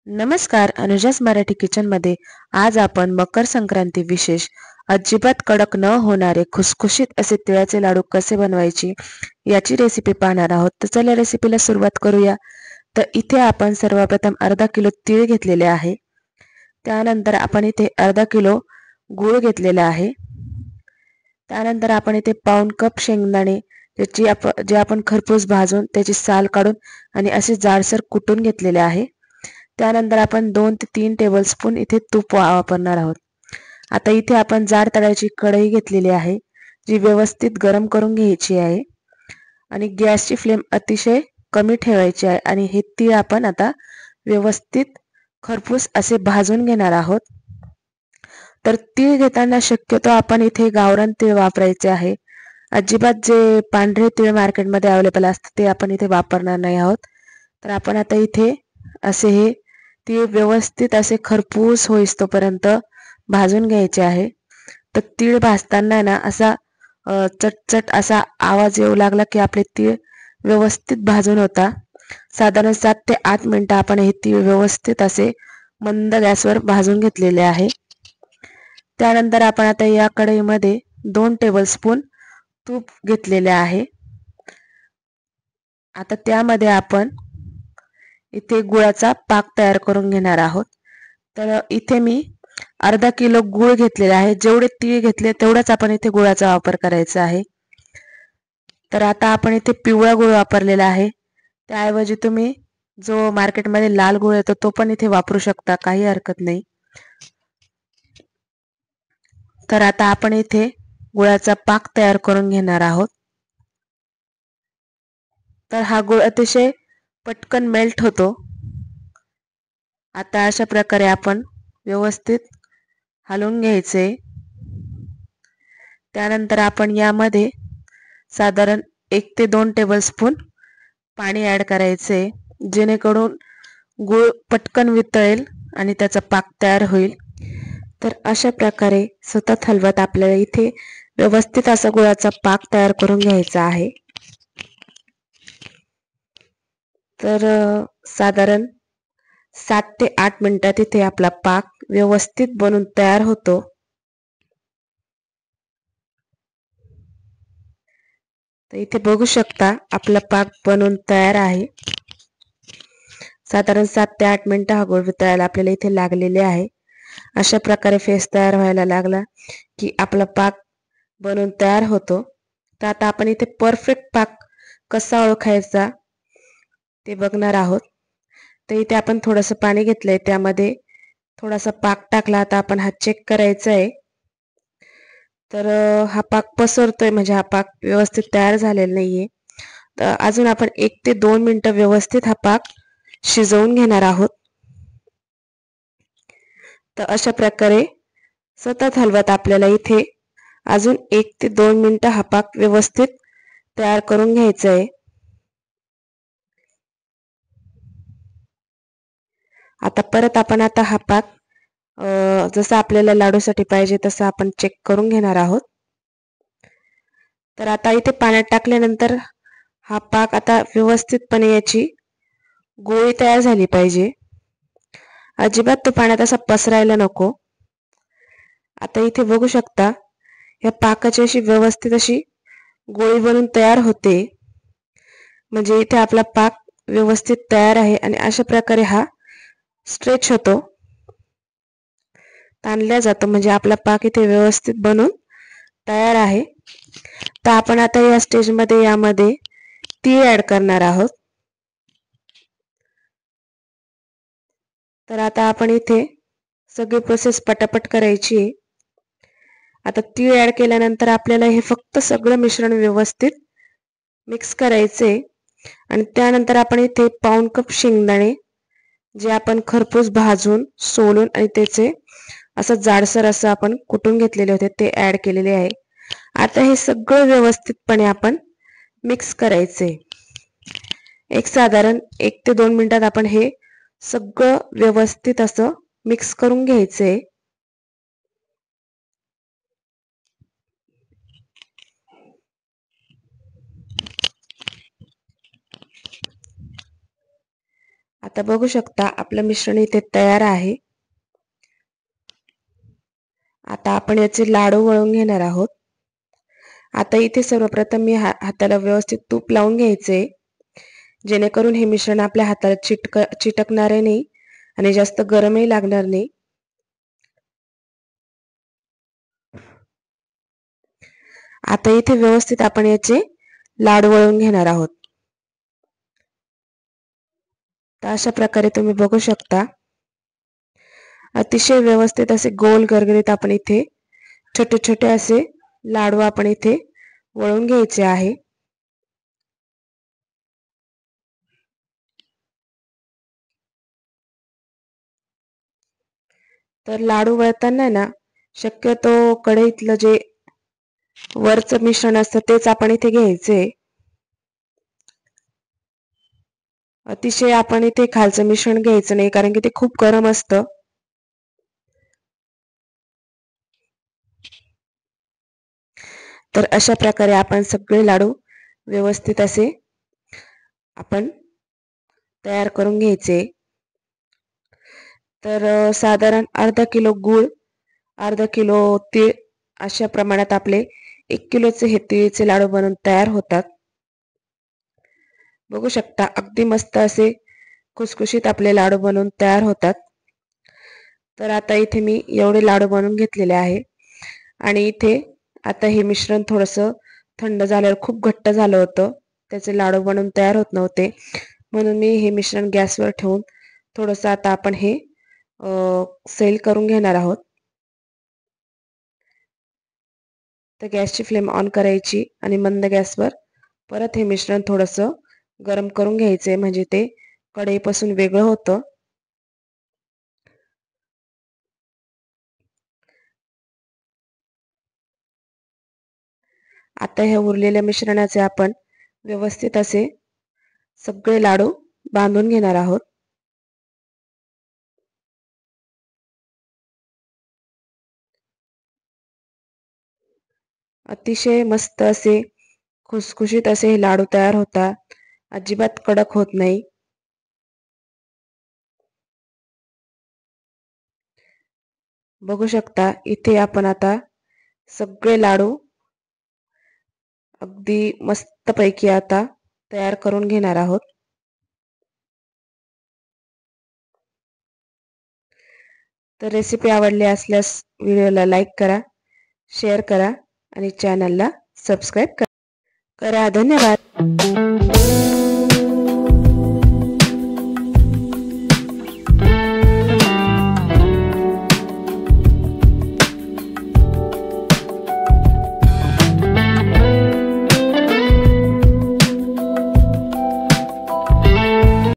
नमस्कार, अनुजास मराठी किचन मध्ये आज आपण मकर संक्रांती विशेष अजिबात कडक न होणारे खुसखुशीत असे तिळाचे लाडू कसे बनवायचे याची रेसिपी पाहणार आहोत। तर चला रेसिपीला सुरुवात करूया। तर इथे आपण सर्वप्रथम अर्धा किलो तीळ घेतलेले आहे। त्यानंतर आपण इथे अर्धा किलो गूळ घेतलेला आहे। त्यानंतर आपण इथे पाऊण कप शेंगदाणे जे आपण खरपूस भाजून त्याची साल काढून आणि असे जाडसर कुटून घेतलेले आहे। त्यानंतर आपण 2 ते 3 टेबलस्पून इथे तूप वापरणार आहोत। आता इथे आपण जाड तळ्याची कढई घेतलेली आहे, जी व्यवस्थित गरम करून घ्यायची आहे आणि गॅसची फ्लेम अतिशय कमी ठेवायची आहे आणि हे तीळ आपण आता व्यवस्थित खरपूस असे भाजून घेणार आहोत। तर तीळ घेताना शक्यतो आपण इथे गावरान तीळ वापरायचे आहे। अजिबात जे पांढरे तीळ मार्केटमध्ये अवेलेबल असतात ते आपण इथे वापरणार नाही आहोत। तर आपण आता इथे असे हे तीळ व्यवस्थित असे खरपूस होईस्तोपर्यंत भाजून घ्यायचे आहे। तर तीळ भाजताना ना असा चटचट असा आवाज येऊ लागला की आपले तीळ व्यवस्थित भाजून होता। साधारण 7 ते 8 मिनिटं आपण हे तीळ व्यवस्थित असे मंद गॅसवर भाजून घेतलेले आहे। त्यानंतर आपण आता या कढईमध्ये 2 टेबलस्पून तूप घेतलेले आहे। आता त्यामध्ये आपण इथे गुळाचा पाक तयार करून घेणार आहोत। तर इथे मी अर्धा किलो गूळ घेतलेला आहे। जेवढे तीळ घेतले तेवढाच आपण इथे गुळाचा वापर करायचा आहे। तर आता आपण इथे पिवळा गूळ वापरलेला आहे। त्याऐवजी तुम्ही जो मार्केटमध्ये लाल गूळ येतो तो पण इथे वापरू शकता, काही हरकत नाही। तर आता आपण इथे गुळाचा पाक तयार करून घेणार आहोत। तर हा गूळ अतिशय पटकन मेल्ट होतो। आता अशा प्रकारे आपण व्यवस्थित हलवून घ्यायचे। त्यानंतर आपण यामध्ये साधारण 1 ते 2 टेबलस्पून पाणी ॲड करायचे, जेणेकरून गूळ पटकन वितळेल आणि त्याचा पाक तयार होईल। तर अशा प्रकारे सतत हलवत आपल्याला इथे व्यवस्थित असा गुळाचा पाक तयार करून घ्यायचा आहे। तर साधारण 7 ते 8 मिनिटात इथे आपला पाक व्यवस्थित बनून तयार होतो। तर इथे बघू शकता आपला पाक बनून तयार आहे। साधारण 7 ते 8 मिनिटं हा गूळ वितळायला आपल्याला इथे लागलेले आहे। अशा प्रकारे फेस तयार व्हायला लागला की आपला पाक बनून तयार होतो। तर आता आपण इथे परफेक्ट पाक कसा ओळखायचा ते बघणार आहोत। तर इथे आपण थोडंसं पाणी घेतलंय, त्यामध्ये थोडासा पाक टाकला। आता आपण हा चेक करायचा आहे। तर हा पाक पसरतोय, म्हणजे हा पाक व्यवस्थित तयार झालेला नाहीये। तर अजून आपण 1 ते 2 मिनिटं व्यवस्थित हा पाक शिजवून घेणार आहोत। तर अशा प्रकारे सतत हलवत आपल्याला इथे अजून 1 ते 2 मिनिटं हा पाक व्यवस्थित तयार करून घ्यायचा आहे। आता परत आपण हा पाक जसा आपल्याला लाडूसाठी पाहिजे तसा आपण चेक करून घेणार आहोत। तर आता इथे पाण्यात टाकल्यानंतर हा पाक आता व्यवस्थितपणे याची गोळी तयार झाली पाहिजे। अजिबात तो पाण्यात असा पसरायला नको। आता इथे बघू शकता या पाकाची अशी व्यवस्थित अशी गोळी बनून तयार होते, म्हणजे इथे आपला पाक व्यवस्थित तयार आहे आणि अशा प्रकारे हा स्ट्रेच होतो, ताणल्या जातो, म्हणजे आपला पाक इथे व्यवस्थित बनून तयार आहे। तर आपण आता या स्टेजमध्ये यामध्ये तीळ ॲड करणार आहोत। तर आता आपण इथे सगळी प्रोसेस पटापट करायची आहे। आता तीळ ॲड केल्यानंतर आपल्याला हे फक्त सगळं मिश्रण व्यवस्थित मिक्स करायचे आणि त्यानंतर आपण इथे पाऊण कप शेंगदाणे जे आपण खरपूस भाजून सोलून आणि त्याचे असं जाडसर असं आपण कुटून घेतलेले होते ते ॲड केलेले आहे। आता हे सगळं व्यवस्थितपणे आपण मिक्स करायचे। साधारण 1 ते 2 मिनिटात आपण हे सगळं व्यवस्थित असं मिक्स करून घ्यायचंय। आता बघू शकता आपलं मिश्रण इथे तयार आहे। आता आपण याचे लाडू वळून घेणार आहोत। आता इथे सर्वप्रथम मी हाताला व्यवस्थित तूप लावून घ्यायचे, जेणेकरून हे मिश्रण आपल्या हाताला चिटकणार नाही आणि जास्त गरमही लागणार नाही। आता इथे व्यवस्थित आपण याचे लाडू वळून घेणार आहोत। तर अशा प्रकारे तुम्ही बघू शकता अतिशय व्यवस्थित असे गोल गरगरीत आपण इथे छोटे छोटे असे लाडू आपण इथे वळून घ्यायचे आहे। तर लाडू वळताना ना शक्यतो कढईतलं जे वरचं मिश्रण असतं तेच आपण इथे घ्यायचे। अतिशय आपण इथे खालचं मिश्रण घ्यायचं नाही, कारण की ते खूप गरम असतं। तर अशा प्रकारे आपण सगळे लाडू व्यवस्थित असे आपण तयार करून घ्यायचे। तर साधारण अर्धा किलो गूळ, अर्धा किलो तीळ अशा प्रमाणात आपले 1 किलोचे हे तिळीचे लाडू बनवून तयार होतात। बघू शकता अगदी मस्त असे खुसखुशीत आपले लाडू बनवून तयार होतात। तर आता इथे मी एवढे लाडू बनवून घेतलेले आहे आणि इथे आता हे मिश्रण थोडंसं थंड झाल्यावर खूप घट्ट झालं होतं, त्याचे लाडू बनवून तयार होत नव्हते, म्हणून मी हे मिश्रण गॅसवर ठेवून थोडंसं आता आपण हे सैल करून घेणार आहोत। तर गॅसची फ्लेम ऑन करायची आणि मंद गॅसवर परत हे मिश्रण थोडंसं गरम करून घ्यायचे, म्हणजे ते कढईपासून वेगळं होतं। आता ह्या उरलेल्या मिश्रणाचे आपण व्यवस्थित असे सगळे लाडू बांधून घेणार आहोत। अतिशय मस्त असे खुसखुशीत असे हे लाडू तयार होतात, अजिबात कडक होत नाही। बघू शकता इथे आपण आता सगळे लाडू अगदी मस्तपैकी आता तयार करून घेणार आहोत। तर रेसिपी आवडली असल्यास व्हिडिओला लाईक करा, शेअर करा आणि चॅनलला सबस्क्राईब करा। धन्यवाद।